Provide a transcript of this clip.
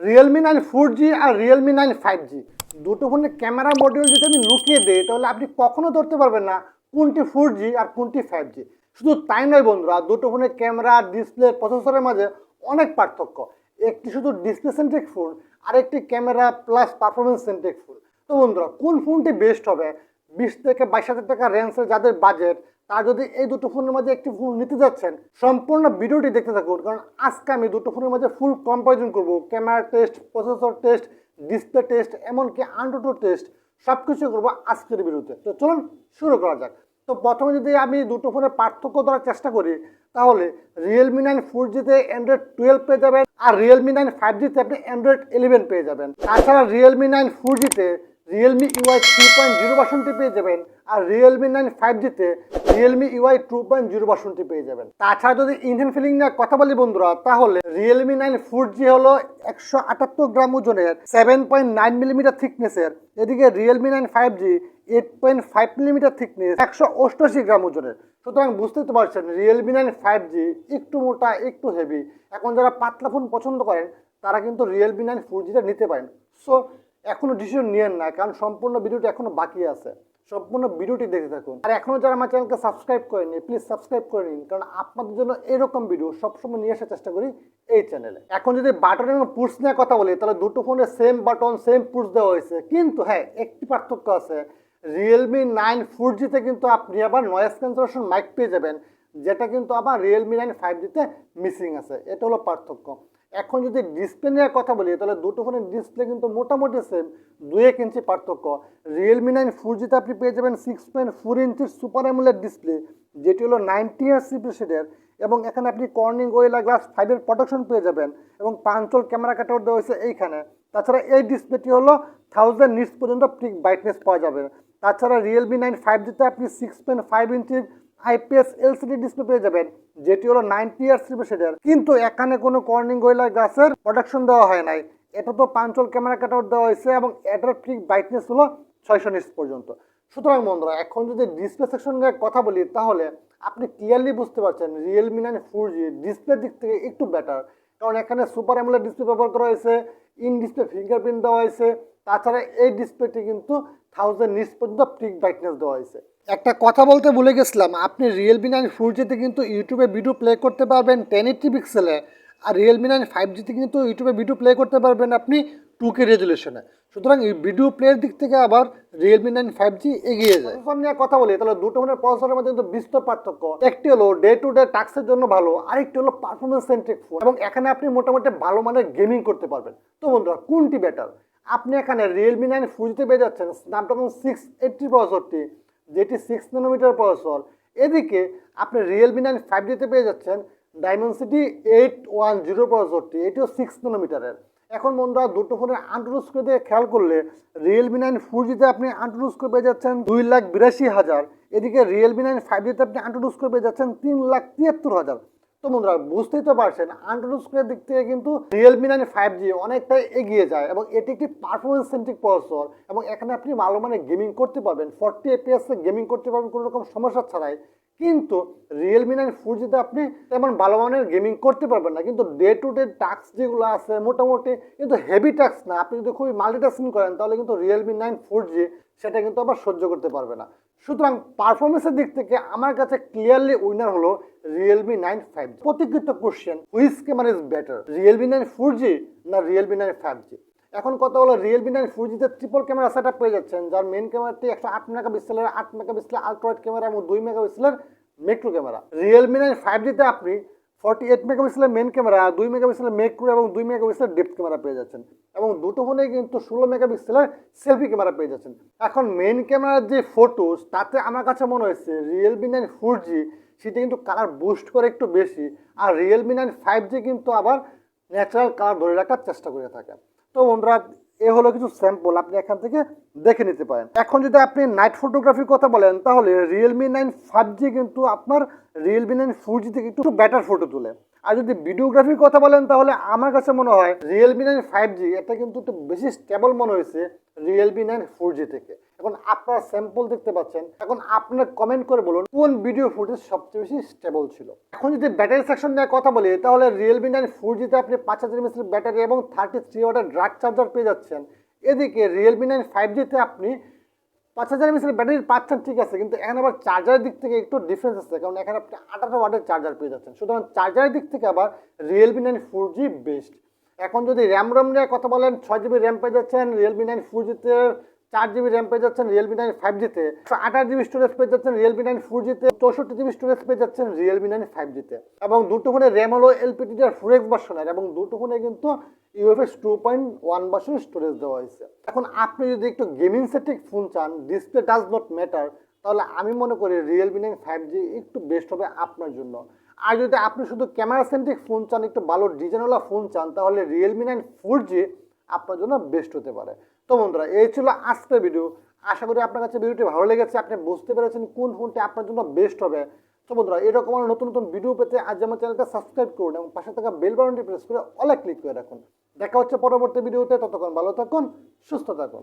Realme 9 4G আর Realme 9 5G দুটো ফোনের camera module যদি আমি লুকিয়ে দিই তাহলে আপনি কখনো ধরতে পারবেন না কোনটি 4G আর কোনটি 5G। শুধু তাই নয় বন্ধুরা, দুটো ফোনের ক্যামেরা, ডিসপ্লে, প্রসেসরের মাঝে অনেক পার্থক্য। একটি শুধু ডিসপ্লে সেন্ট্রিক ফোন, আরেকটি camera plus performance centric phone. তো বন্ধুরা, কোন ফোনটি বেস্ট হবে? 20 থেকে 22 হাজার টাকা রেঞ্জের যাদের বাজেট, তারা যদি এই দুটো ফোনের মাঝে একটি ফোন নিতে যাচ্ছেন, সম্পূর্ণ ভিডিওটি দেখতে থাকুন, কারণ আজকে আমি দুটো ফোনের মাঝে ফুল কম্পারিজন করব। Camera test, processor test, display test, এমনকি আনটু টেস্ট, সব কিছু করবো আজকের ভিডিওতে। তো চলুন শুরু করা যাক। তো প্রথমে যদি আমি দুটো ফোনের পার্থক্য ধরার চেষ্টা করি, তাহলে Realme 9 4Gতে Android 12 পেয়ে যাবেন, আর Realme 9 5Gতে আপনি Android 11 পেয়ে যাবেন। তাছাড়া Realme 9 4Gতে Realme UI 3.0 ভার্সনটি পেয়ে যাবেন, আর Realme 9 5Gতে Realme UI 2.0 ভার্সনটি পেয়ে যাবেন। তাছাড়া যদি ইঞ্জিন ফিলিং নিয়ে কথা বলি বন্ধুরা, তাহলে Realme 9 4G হলো 178 গ্রাম ওজনের, 7.9 মিলিমিটার থিকনেসের। এদিকে Realme 9 5G 8.5 মিলিমিটার থিকনেস, 188 গ্রাম ওজনের। সুতরাং বুঝতেই তো পারছেন Realme 9 5G একটু মোটা, একটু হেভি। এখন যারা পাতলা ফোন পছন্দ করেন তারা কিন্তু Realme 9 4Gটা নিতে পারেন। সো এখনো ডিসিশন নিয়েন না, কারণ সম্পূর্ণ ভিডিওটি এখনো বাকি আছে। সম্পূর্ণ ভিডিওটি দেখতে থাকুন। আর এখনো যারা আমার চ্যানেলকে সাবস্ক্রাইব করেনি, প্লিজ সাবস্ক্রাইব করে নিন, কারণ আপনাদের জন্য এরকম ভিডিও সবসময় নিয়ে আসার চেষ্টা করি এই চ্যানেলে। এখন যদি বাটন এবং পুশ নিয়ে কথা বলি, তাহলে দুটো ফোনে সেম বাটন, সেম পুশ দেওয়া হয়েছে, কিন্তু হ্যাঁ, একটি পার্থক্য আছে। Realme 9 4Gতে কিন্তু আপনি আবার নয়েজ ক্যান্সেলেশন মাইক পেয়ে যাবেন, যেটা কিন্তু আবার Realme 9 5Gতে মিসিং আছে। এটা হলো পার্থক্য। এখন যদি ডিসপ্লে নিয়ে কথা বলি, তাহলে দুটো ফোনের ডিসপ্লে কিন্তু মোটামুটি সেম, 2-1 ইঞ্চি পার্থক্য। Realme 9 4Gতে আপনি পেয়ে যাবেন 6.4 ইঞ্চির সুপার অ্যামোলেড ডিসপ্লে, যেটি হলো 90 Hz রিফ্রেশের, এবং এখানে আপনি কর্নিং গোরিলা গ্লাস 5-এর প্রোটেকশন পেয়ে যাবেন, এবং 5 ক্যামেরা কাটার দেওয়া হয়েছে এইখানে। তাছাড়া এই ডিসপ্লেটি হলো 1000 নিটস পর্যন্ত পিক ব্রাইটনেস পাওয়া যাবে। তাছাড়া Realme 9 5Gতে আপনি 6.5 ইঞ্চির IPS LCD ডিসপ্লে পেয়ে যাবেন, যেটি হলো 90 Hz রিফ্রেশের, কিন্তু এখানে কোনো কর্নিং গোরিলা গ্লাসের প্রোটেকশন দেওয়া হয় নাই। এটা তো 5 ক্যামেরা কাটআউট দেওয়া হয়েছে, এবং এটার পিক ব্রাইটনেস হলো 600 নিটস পর্যন্ত। সুতরাং বন্ধুরা, এখন যদি ডিসপ্লে সেকশন নিয়ে কথা বলি, তাহলে আপনি ক্লিয়ারলি বুঝতে পারছেন Realme 9 4G ডিসপ্লের দিক থেকে একটু বেটার, কারণ এখানে সুপার অ্যামোলেড ডিসপ্লে ব্যবহার করা হয়েছে, ইন ডিসপ্লে ফিঙ্গারপ্রিন্ট দেওয়া হয়েছে। তাছাড়া এই ডিসপ্লেটি কিন্তু 1000 নিটস পর্যন্ত পিক ব্রাইটনেস দেওয়া হয়েছে। একটা কথা বলতে ভুলে গেছিলাম, আপনি Realme 9 4Gতে কিন্তু ইউটিউবে ভিডিও প্লে করতে পারবেন 1080 পিক্সেলে, আর Realme 9 5Gতে কিন্তু ইউটিউবে ভিডিও প্লে করতে পারবেন আপনি 2K রেজুলেশনে। সুতরাং এই ভিডিও প্লের দিক থেকে আবার Realme 9 5G এগিয়ে যায়। প্রসেসর নিয়ে কথা বলি, তাহলে দুটো ফোনের প্রসেসরের মধ্যে কিন্তু বিস্তর পার্থক্য। একটি হলো ডে টু ডে টাস্কের জন্য ভালো, আরেকটি হলো পারফরমেন্স সেন্ট্রিক ফোন, এবং এখানে আপনি মোটামুটি ভালো মানের গেমিং করতে পারবেন। তো বন্ধুরা, কোনটি বেটার? আপনি এখানে Realme 9 4Gতে পেয়ে যাচ্ছেন স্ন্যাপড্রাগন 680 প্রসেসরটি, যেটি 6 ন্যানোমিটার প্রসেসর। এদিকে আপনি Realme 9 5Gতে পেয়ে যাচ্ছেন Dimensity 810 প্রসেসরটি, এটিও 6 ন্যানোমিটারের। এখন বন্ধুরা, দুটো ফোনের আন্টু স্কোর দিয়ে খেয়াল করলে Realme 9 4Gতে আপনি আন্টু স্কোর পেয়ে যাচ্ছেন 2,82,000। এদিকে Realme 9 5Gতে আপনি আন্টু স্কোর পেয়ে যাচ্ছেন 3,73,000। তো বন্ধুরা, বুঝতেই তো পারছেন আন্টু স্কোরের দিক থেকে কিন্তু Realme 9 5G অনেকটাই এগিয়ে যায়, এবং এটি একটি পারফরমেন্স সেন্ট্রিক প্রসেসর, এবং এখানে আপনি ভালো মানে গেমিং করতে পারবেন, 40 FPS এ গেমিং করতে পারবেন কোনো রকম সমস্যা ছাড়াই। কিন্তু Realme 9 4Gতে আপনি তেমন ভালো মানের গেমিং করতে পারবেন না, কিন্তু ডে টু ডে টাস্ক যেগুলো আছে মোটামুটি, কিন্তু হেভি টাস্ক না। আপনি যদি খুবই মাল্টিটাস্কিং করেন, তাহলে কিন্তু Realme 9 4G সেটা কিন্তু আবার সহ্য করতে পারবে না। সুতরাং পারফরমেন্সের দিক থেকে আমার কাছে ক্লিয়ারলি উইনার হলো Realme 9 5G। প্রতিকৃত question, which camera is better, Realme 9 4G না Realme 9 5G? এখন কথা হলো Realme 9 4Gতে ট্রিপল ক্যামেরা সেটআপ পেয়ে যাচ্ছেন, যার মেইন ক্যামেরাটি 108 মেগাপিক্সেলের, 8 মেগাপিক্সেলের আলট্রা ওয়াইড ক্যামেরা এবং 2 মেগাপিক্সেলের ম্যাক্রো ক্যামেরা। Realme 9 5Gতে আপনি 48 মেগাপিক্সেলের মেইন ক্যামেরা, 2 মেগাপিক্সেলের ম্যাক্রো এবং 2 মেগাপিক্সেলের ডেপথ ক্যামেরা পেয়ে যাচ্ছেন, এবং দুটো ফোনে কিন্তু 16 মেগাপিক্সেলের সেলফি ক্যামেরা পেয়ে যাচ্ছেন। এখন মেইন ক্যামেরার যে ফটোস, তাতে আমার কাছে মনে হয়েছে Realme 9 4G সেটা কিন্তু কালার বুস্ট করে একটু বেশি, আর Realme 9 5G কিন্তু আবার ন্যাচারাল কালার ধরে রাখার চেষ্টা করে থাকে। তো বন্ধুরা, এ হলো কিছু স্যাম্পল, আপনি এখান থেকে দেখে নিতে পারেন। এখন যদি আপনি নাইট ফটোগ্রাফির কথা বলেন, তাহলে Realme 9 5G কিন্তু আপনার Realme 9 4G থেকে একটু বেটার ফটো তোলে। আর যদি ভিডিওগ্রাফির কথা বলেন তাহলে আমার কাছে মনে হয় রিয়েলমি 9 5G এটা কিন্তু একটু বেশি স্টেবল মনে হয়েছে রিয়েলমি 9 4G থেকে। এখন আপনারা স্যাম্পল দেখতে পাচ্ছেন, এখন আপনারা কমেন্ট করে বলুন কোন ভিডিও ফুটেজ সবচেয়ে বেশি স্টেবল ছিল। এখন যদি ব্যাটারি সেকশন নিয়ে কথা বলি তাহলে রিয়েলমি 9 4G-তে আপনি 5000 mAh ব্যাটারি এবং 33 ওয়াটের ড্রাগ চার্জার পেয়ে যাচ্ছেন। এদিকে রিয়েলমি 9 5G-তে আপনি 5000 mAh ব্যাটারি পাচ্ছেন ঠিক আছে, কিন্তু এখানে আবার চার্জারের দিক থেকে একটু ডিফারেন্স আছে, কারণ এখানে আপনি 18 ওয়াটের চার্জার পেয়ে যাচ্ছেন। সুতরাং চার্জারের দিক থেকে আবার রিয়েলমি 9 4G বেস্ট। এখন যদি র্যাম নিয়ে কথা বলেন 6GB র্যাম পেয়ে যাচ্ছেন রিয়েলমি 9 4G-তে, 4GB র্যাম পেয়ে যাচ্ছেন রিয়েলমি 9 5G-তে, 28GB স্টোরেজ পেয়ে যাচ্ছেন রিয়েলমি 9 4G-তে, 64GB স্টোরেজ পেয়ে যাচ্ছেন রিয়েলমি 9 5G-তে। এবং দুটো ফোনের র্যাম হলো LPDDR 4X ভার্সনের এবং দুটো ফোনে কিন্তু UFS 2.1 ভার্সনের স্টোরেজ দেওয়া হয়েছে। এখন আপনি যদি একটু গেমিং সেটিক ফোন চান, ডিসপ্লে ডাজ নট ম্যাটার, তাহলে আমি মনে করি রিয়েলমি 9 5G একটু বেস্ট হবে আপনার জন্য। আর যদি আপনি শুধু ক্যামেরা সেন্ট্রিক ফোন চান, একটু ভালো ডিজাইনওয়ালা ফোন চান, তাহলে রিয়েলমি 9 4G আপনার জন্য বেস্ট হতে পারে। তো বন্ধুরা, এই ছিল আজকের ভিডিও। আশা করি আপনার কাছে ভিডিওটি ভালো লেগেছে, আপনি বুঝতে পেরেছেন কোন ফোনটি আপনার জন্য বেস্ট হবে। তো বন্ধুরা, এরকম নতুন নতুন ভিডিও পেতে আজ আমার চ্যানেলটা সাবস্ক্রাইব করুন এবং পাশে থাকা বেল বাটনটি প্রেস করে অলে ক্লিক করে রাখুন। দেখা হচ্ছে পরবর্তী ভিডিওতে, ততক্ষণ ভালো থাকুন, সুস্থ থাকুন।